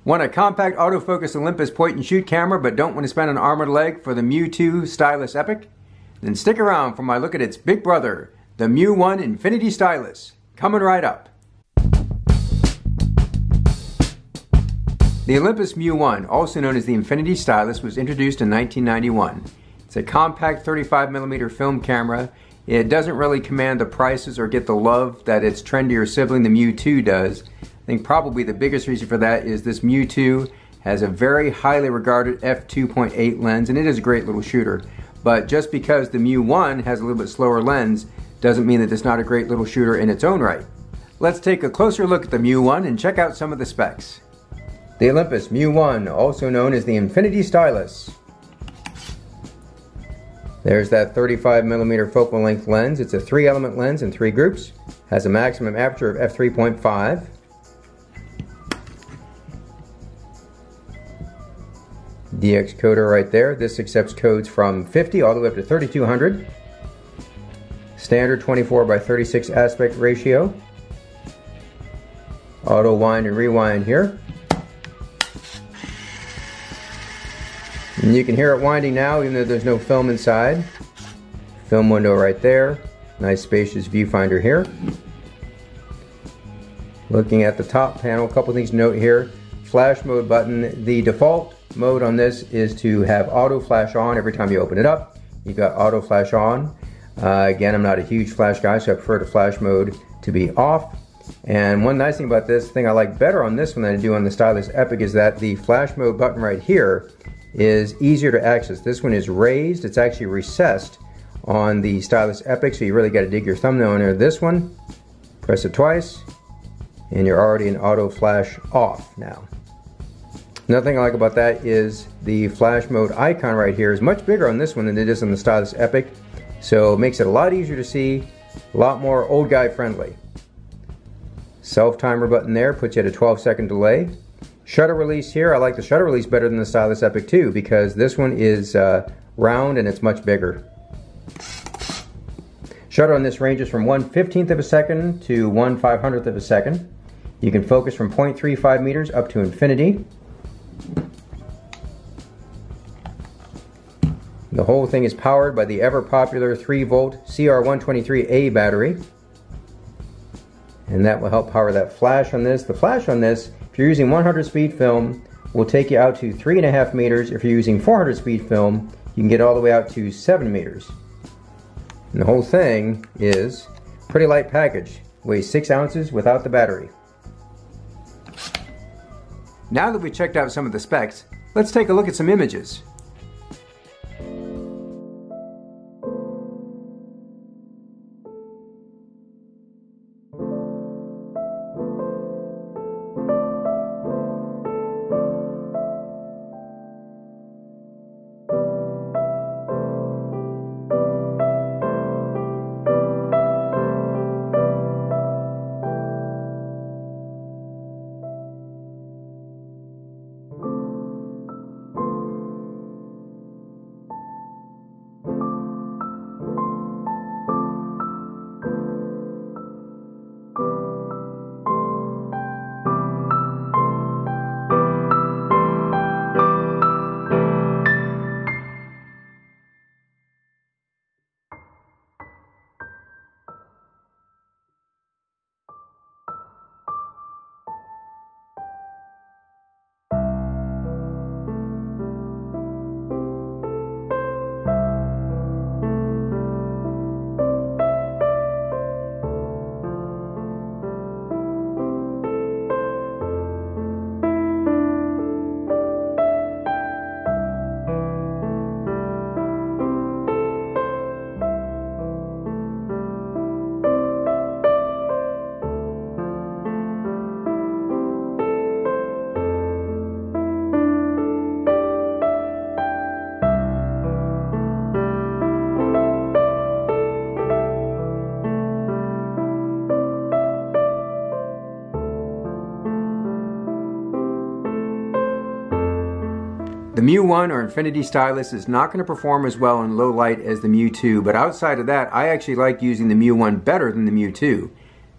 Want a compact autofocus Olympus point and shoot camera but don't want to spend an arm and a leg for the MJU II Stylus Epic? Then stick around for my look at its big brother, the MJU I Infinity Stylus. Coming right up. The Olympus MJU I, also known as the Infinity Stylus, was introduced in 1991. It's a compact 35mm film camera. It doesn't really command the prices or get the love that its trendier sibling, the MJU II, does. I think probably the biggest reason for that is this MJU II has a very highly regarded f2.8 lens, and it is a great little shooter. But just because the MJU I has a little bit slower lens doesn't mean that it's not a great little shooter in its own right. Let's take a closer look at the MJU I and check out some of the specs. The Olympus MJU I, also known as the Infinity Stylus. There's that 35mm focal length lens. It's a 3-element lens in 3 groups. Has a maximum aperture of f3.5. DX coder right there. This accepts codes from 50 all the way up to 3200. Standard 24 by 36 aspect ratio. Auto wind and rewind here. And you can hear it winding now even though there's no film inside. Film window right there. Nice spacious viewfinder here. Looking at the top panel, a couple things to note here. Flash mode button. The default mode on this is to have auto flash on every time you open it up. You've got auto flash on. Again, I'm not a huge flash guy, so I prefer the flash mode to be off. And one nice thing about this, thing I like better on this one than I do on the Stylus Epic, is that the flash mode button right here is easier to access. This one is raised, it's actually recessed on the Stylus Epic, so you really got to dig your thumbnail in there. This one, press it twice, and you're already in auto flash off now. Another thing I like about that is the flash mode icon right here is much bigger on this one than it is on the Stylus Epic, so it makes it a lot easier to see, a lot more old guy friendly. Self timer button there puts you at a 12-second delay. Shutter release here, I like the shutter release better than the Stylus Epic too, because this one is round and it's much bigger. Shutter on this ranges from 1/15 of a second to 1/500th of a second. You can focus from 0.35 meters up to infinity. The whole thing is powered by the ever popular 3-volt CR123A battery. And that will help power that flash on this. The flash on this, if you're using 100 speed film, will take you out to 3.5 meters. If you're using 400 speed film, you can get all the way out to 7 meters. And the whole thing is a pretty light package. Weighs 6 ounces without the battery. Now that we checked out some of the specs, let's take a look at some images. The MJU I or Infinity Stylus is not going to perform as well in low light as the MJU II, but outside of that, I actually like using the MJU I better than the MJU II.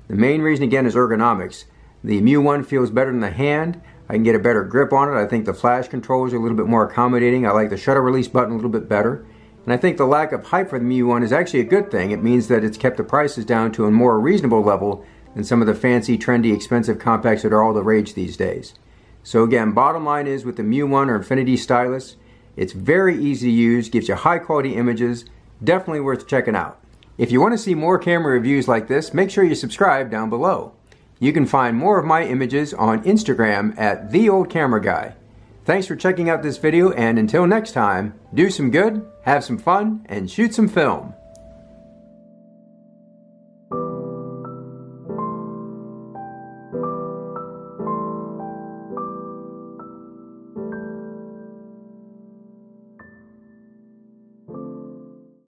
The main reason again is ergonomics. The MJU I feels better in the hand. I can get a better grip on it. I think the flash controls are a little bit more accommodating. I like the shutter release button a little bit better. And I think the lack of hype for the MJU I is actually a good thing. It means that it's kept the prices down to a more reasonable level than some of the fancy, trendy, expensive compacts that are all the rage these days. So again, bottom line is with the MJU I or Infinity Stylus, it's very easy to use, gives you high quality images, definitely worth checking out. If you want to see more camera reviews like this, make sure you subscribe down below. You can find more of my images on Instagram at @TheOldCameraGuy. Thanks for checking out this video, and until next time, do some good, have some fun, and shoot some film.